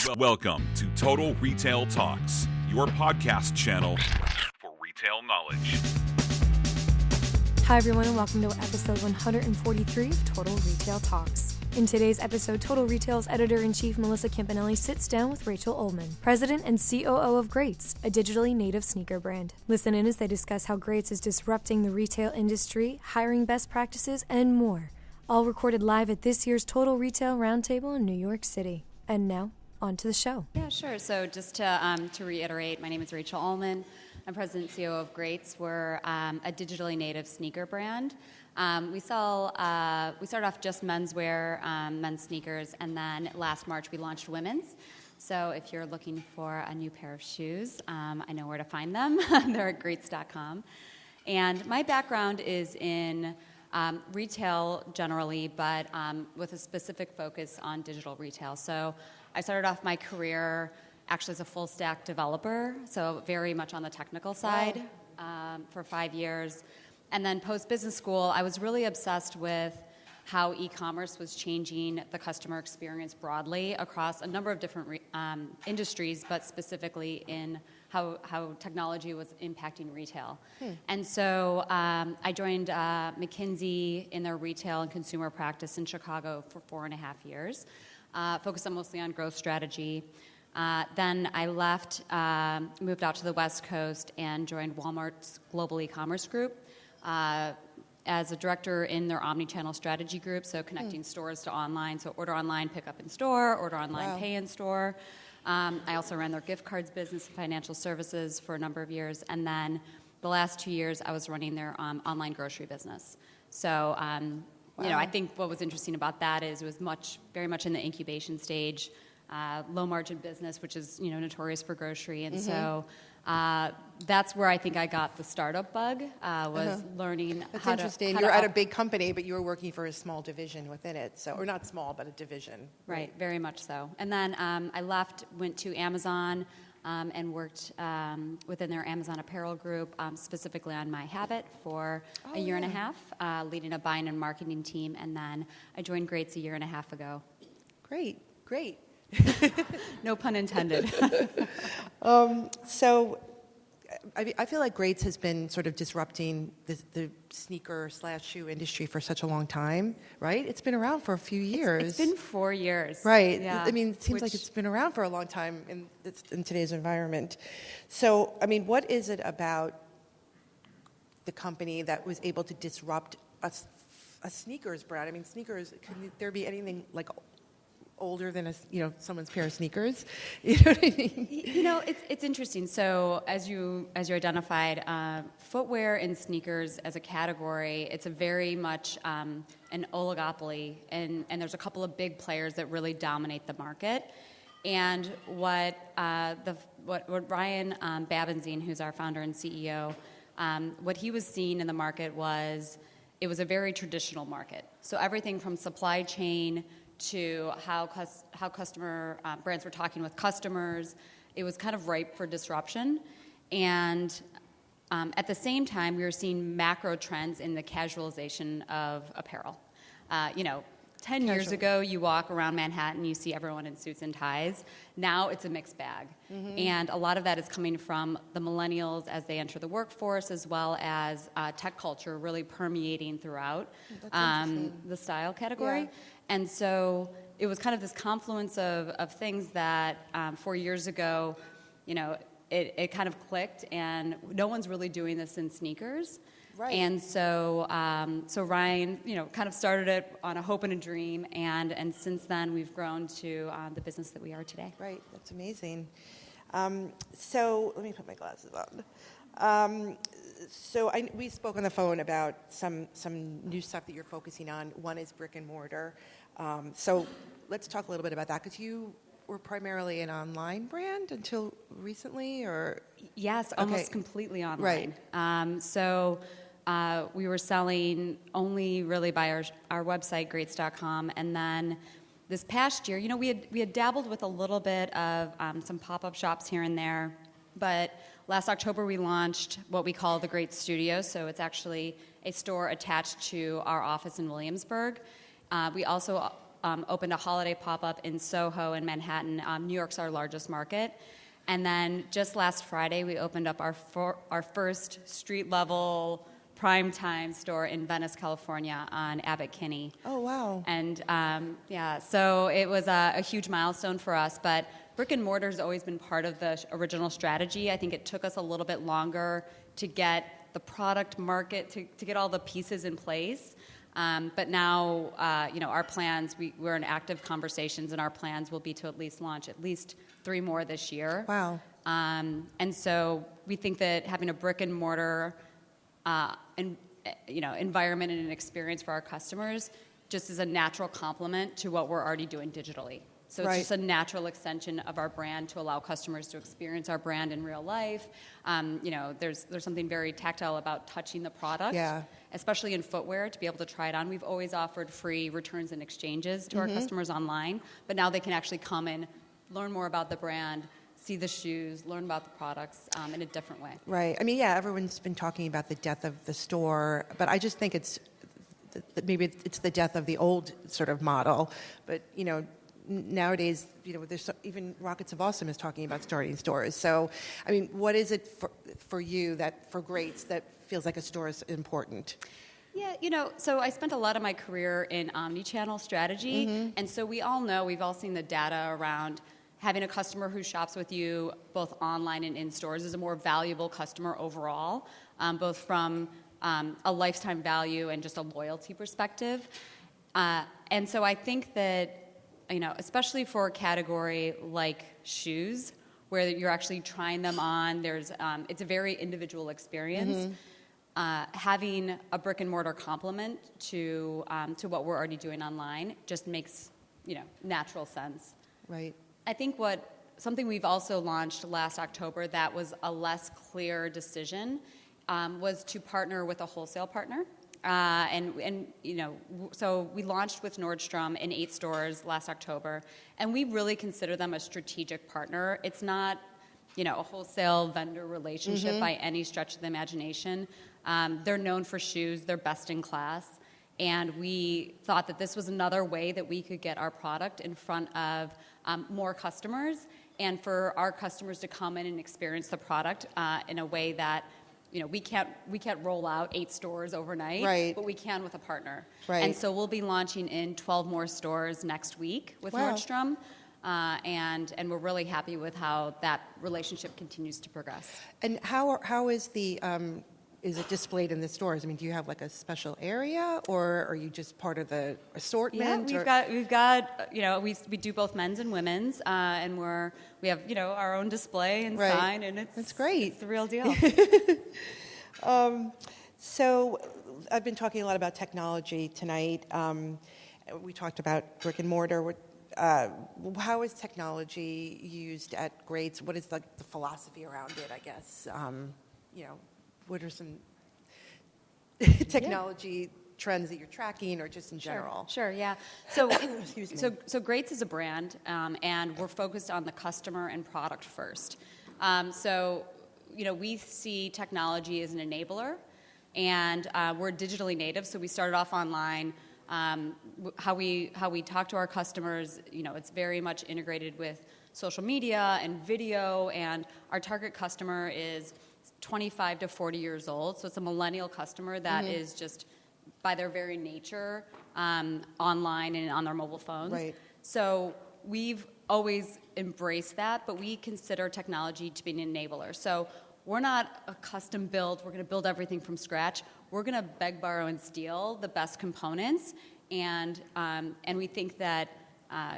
Welcome to Total Retail Talks, your podcast channel for retail knowledge. Hi, everyone, and welcome to episode 143 of Total Retail Talks. In today's episode, Total Retail's editor-in-chief, Melissa Campanelli, sits down with Rachel Ulman, president and COO of GREATS, a digitally native sneaker brand. Listen in as they discuss how GREATS is disrupting the retail industry, hiring best practices, and more. All recorded live at this year's Total Retail Roundtable in New York City. And now, on to the show. Yeah, sure. So just to reiterate, my name is Rachel Ulman. I'm president and COO of GREATS. We're a digitally native sneaker brand. We started off just menswear, men's sneakers, and then last March we launched women's. So if you're looking for a new pair of shoes, I know where to find them. They're at greats.com. And my background is in retail generally, but with a specific focus on digital retail. So I started off my career actually as a full stack developer, so very much on the technical side for 5 years. And then post-business school, I was really obsessed with how e-commerce was changing the customer experience broadly across a number of different industries, but specifically in how technology was impacting retail. And so I joined McKinsey in their retail and consumer practice in Chicago for 4.5 years, focused on mostly on growth strategy. Then I left, moved out to the West Coast, and joined Walmart's global e-commerce group as a director in their omni-channel strategy group, so connecting stores to online, so order online, pick up in store, order online, pay in store. I also ran their gift cards business and financial services for a number of years, and then the last 2 years I was running their online grocery business. So, you know, I think what was interesting about that is it was very much in the incubation stage, low margin business, which is, you know, notorious for grocery, and so that's where I think I got the startup bug, was learning That's how interesting. to You're at a big company, but you were working for a small division within it, so, or not small, but a division. Right, very much so. And then I left, went to Amazon, and worked within their Amazon apparel group, specifically on My Habit for a year and a half, leading a buying and marketing team, and then I joined GREATS a year and a half ago. Great. No pun intended. So I feel like GREATS has been sort of disrupting the sneaker/shoe industry for such a long time, right? It's been around for a few years. It's been 4 years. Right. Yeah. I mean, it seems like it's been around for a long time in today's environment. So, I mean, what is it about the company that was able to disrupt a sneakers brand? I mean, sneakers, can there be anything like older than someone's pair of sneakers? You know what I mean? You know, it's interesting. So as you identified, footwear and sneakers as a category, it's a very much an oligopoly, and there's a couple of big players that really dominate the market. And what Ryan Babenzien, who's our founder and CEO, what he was seeing in the market was it was a very traditional market. So everything from supply chain to how customer brands were talking with customers, it was kind of ripe for disruption. And at the same time, we were seeing macro trends in the casualization of apparel. 10 years ago, you walk around Manhattan, you see everyone in suits and ties. Now it's a mixed bag. And a lot of that is coming from the millennials as they enter the workforce, as well as tech culture really permeating throughout the style category. Yeah. And so it was kind of this confluence of things that 4 years ago, you know, it kind of clicked, and no one's really doing this in sneakers. Right. And so Ryan, you know, kind of started it on a hope and a dream, and since then we've grown to the business that we are today. Right, that's amazing. So let me put my glasses on. We spoke on the phone about some new stuff that you're focusing on. One is brick and mortar. So let's talk a little bit about that, because you were primarily an online brand until recently, or? Yes, almost completely online. Right. We were selling only really by our website, greats.com, and then this past year, you know, we had dabbled with a little bit of some pop-up shops here and there, but last October we launched what we call the GREATS Studio, so it's actually a store attached to our office in Williamsburg. We also opened a holiday pop-up in Soho in Manhattan. New York's our largest market. And then just last Friday, we opened up our first street-level primetime store in Venice, California on Abbot Kinney. Oh, wow. And so it was a huge milestone for us, but brick and mortar has always been part of the original strategy. I think it took us a little bit longer to get the product market, to get all the pieces in place. But now, our plans, we're in active conversations, and our plans will be to at least launch 3 more this year. Wow. And so we think that having a brick and mortar environment and an experience for our customers just is a natural complement to what we're already doing digitally. So it's just a natural extension of our brand to allow customers to experience our brand in real life. There's something very tactile about touching the product, especially in footwear, to be able to try it on. We've always offered free returns and exchanges to our customers online, but now they can actually come and learn more about the brand, see the shoes, learn about the products in a different way. Right. I mean, everyone's been talking about the death of the store, but I just think maybe it's the death of the old sort of model. But, nowadays, there's even Rockets of Awesome is talking about starting stores. So, I mean, what is it for you for Greats that feels like a store is important? Yeah, so I spent a lot of my career in omni-channel strategy, and so we've all seen the data around having a customer who shops with you both online and in stores is a more valuable customer overall, both from a lifetime value and just a loyalty perspective. And so I think that, especially for a category like shoes, where you're actually trying them on, it's a very individual experience. Having a brick and mortar complement to what we're already doing online just makes natural sense. Right. I think something we've also launched last October that was a less clear decision was to partner with a wholesale partner. So we launched with Nordstrom in 8 stores last October, and we really consider them a strategic partner. It's not, a wholesale vendor relationship by any stretch of the imagination. They're known for shoes. They're best in class. And we thought that this was another way that we could get our product in front of more customers, and for our customers to come in and experience the product in a way that we can't roll out 8 stores overnight, but we can with a partner. Right. And so we'll be launching in 12 more stores next week with Nordstrom, and we're really happy with how that relationship continues to progress. And how is is it displayed in the stores? I mean, do you have like a special area, or are you just part of the assortment? Yeah, we've got we do both men's and women's, and we have our own display and sign, and that's great. It's the real deal. So I've been talking a lot about technology tonight. We talked about brick and mortar. How is technology used at Greats? What is the philosophy around it, I guess? What are some technology trends that you're tracking, or just in general? Sure, yeah. So, so Greats is a brand, and we're focused on the customer and product first. We see technology as an enabler, and we're digitally native, so we started off online. How we talk to our customers, it's very much integrated with social media and video, and our target customer is 25 to 40 years old, so it's a millennial customer that is just, by their very nature, online and on their mobile phones. Right. So we've always embraced that, but we consider technology to be an enabler. So we're not a custom build. We're going to build everything from scratch. We're going to beg, borrow, and steal the best components, and we think that,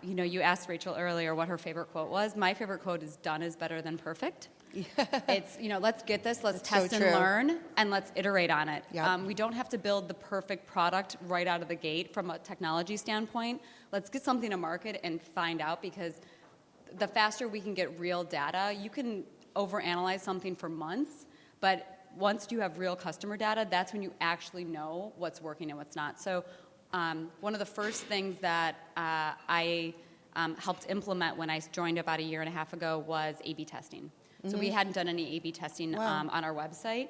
you asked Rachel earlier what her favorite quote was. My favorite quote is, "Done is better than perfect." It's, let's get this, let's test and learn, and let's iterate on it. Yep. We don't have to build the perfect product right out of the gate from a technology standpoint. Let's get something to market and find out, because the faster we can get real data, you can overanalyze something for months, but once you have real customer data, that's when you actually know what's working and what's not. So one of the first things that I helped implement when I joined about 1.5 years ago was A/B testing. So we hadn't done any A/B testing on our website,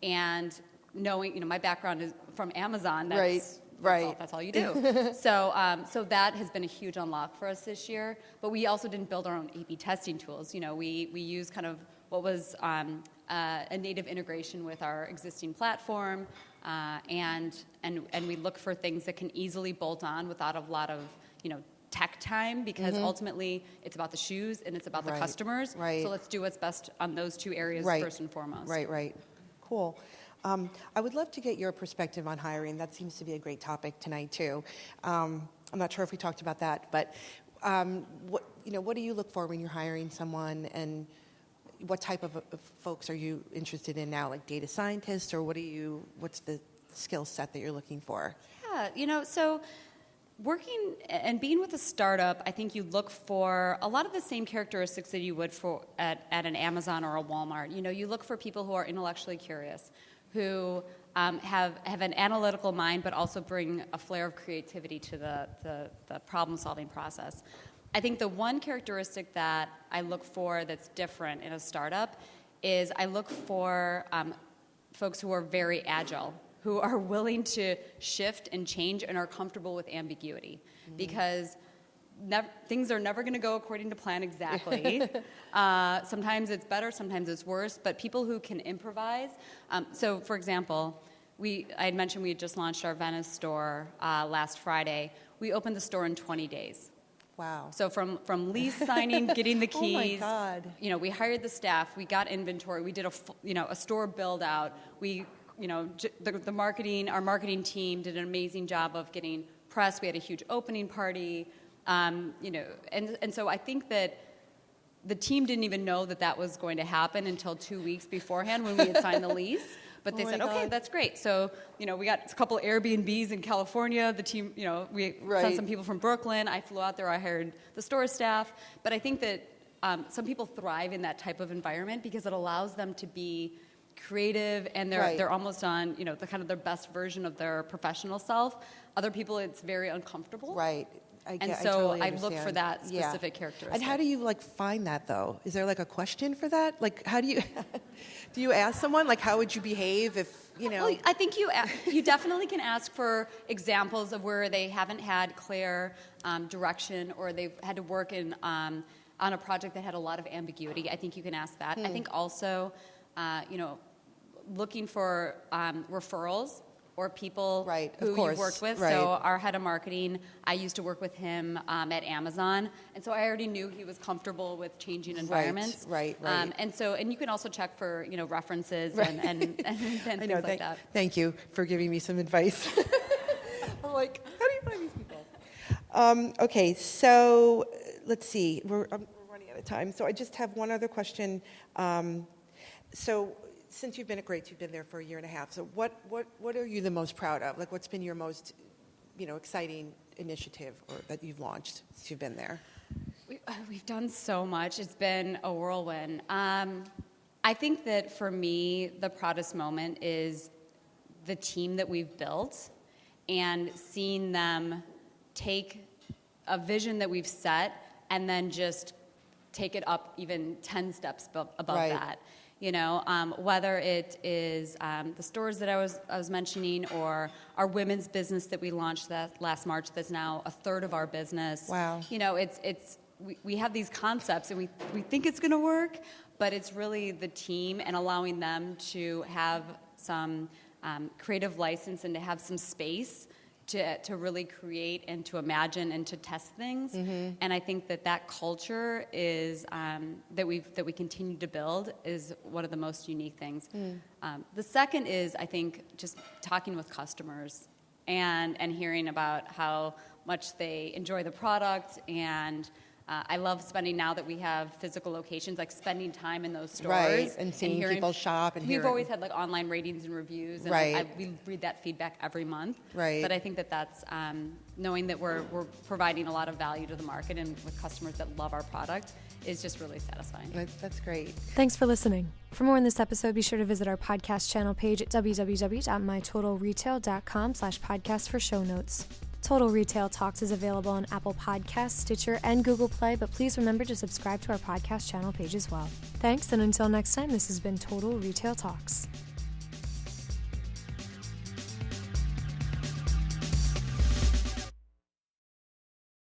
and knowing, my background is from Amazon. That's Right. That's all you do. So that has been a huge unlock for us this year. But we also didn't build our own A/B testing tools. We use kind of what was a native integration with our existing platform, and we look for things that can easily bolt on without a lot of tech time, because ultimately it's about the shoes and it's about the customers. Right. So let's do what's best on those two areas first and foremost. Right. Cool. I would love to get your perspective on hiring. That seems to be a great topic tonight too. I'm not sure if we talked about that, but what do you look for when you're hiring someone, and what type of folks are you interested in now, like data scientists, or what's the skill set that you're looking for? Yeah, so working and being with a startup, I think you look for a lot of the same characteristics that you would for at an Amazon or a Walmart. You look for people who are intellectually curious, who have an analytical mind, but also bring a flair of creativity to the problem-solving process. I think the one characteristic that I look for that's different in a startup is I look for folks who are very agile, who are willing to shift and change and are comfortable with ambiguity, because things are never going to go according to plan exactly. Sometimes it's better, sometimes it's worse, but people who can improvise. So, for example, I had mentioned we had just launched our Venice store last Friday. We opened the store in 20 days. Wow. So from lease signing, getting the keys, oh my God. We hired the staff, we got inventory, we did a store build out. We, the marketing, our marketing team did an amazing job of getting press. We had a huge opening party, and so I think that the team didn't even know that was going to happen until 2 weeks beforehand when we had signed the lease. But they said, okay, that's great. So, we got a couple Airbnbs in California. The team, we sent some people from Brooklyn. I flew out there. I hired the store staff. But I think that some people thrive in that type of environment because it allows them to be creative, and they're almost on, the kind of their best version of their professional self. Other people, it's very uncomfortable. Right. I totally look for that specific characteristic. And how do you find that though? Is there a question for that? How do you do you ask someone how would you behave if Well, I think you definitely can ask for examples of where they haven't had clear direction, or they've had to work on a project that had a lot of ambiguity. I think you can ask that. I think also looking for referrals or people who you've worked with. Right. So our head of marketing, I used to work with him at Amazon, and so I already knew he was comfortable with changing environments. Right. And you can also check for references and things like that. Thank you for giving me some advice. I'm how do you find these people? Okay, so let's see. We're running out of time, so I just have one other question. So, since you've been at GREATS, you've been there for a year and a half. So what are you the most proud of? What's been your most, exciting initiative that you've launched since you've been there? We've done so much. It's been a whirlwind. I think that for me, the proudest moment is the team that we've built and seeing them take a vision that we've set and then just take it up even 10 steps above that. Whether it is the stores that I was mentioning, or our women's business that we launched last March that's now a third of our business. Wow. We have these concepts and we think it's going to work, but it's really the team and allowing them to have some creative license and to have some space to really create and to imagine and to test things. Mm-hmm. And I think that culture is that we continue to build is one of the most unique things. The second is, I think, just talking with customers and hearing about how much they enjoy the product. And I love spending, now that we have physical locations, spending time in those stores. Right, and seeing people shop and We've always had online ratings and reviews, and we read that feedback every month. Right. But I think that's knowing that we're providing a lot of value to the market and with customers that love our product is just really satisfying. That's great. Thanks for listening. For more on this episode, be sure to visit our podcast channel page at www.mytotalretail.com/podcast for show notes. Total Retail Talks is available on Apple Podcasts, Stitcher, and Google Play, but please remember to subscribe to our podcast channel page as well. Thanks, and until next time, this has been Total Retail Talks.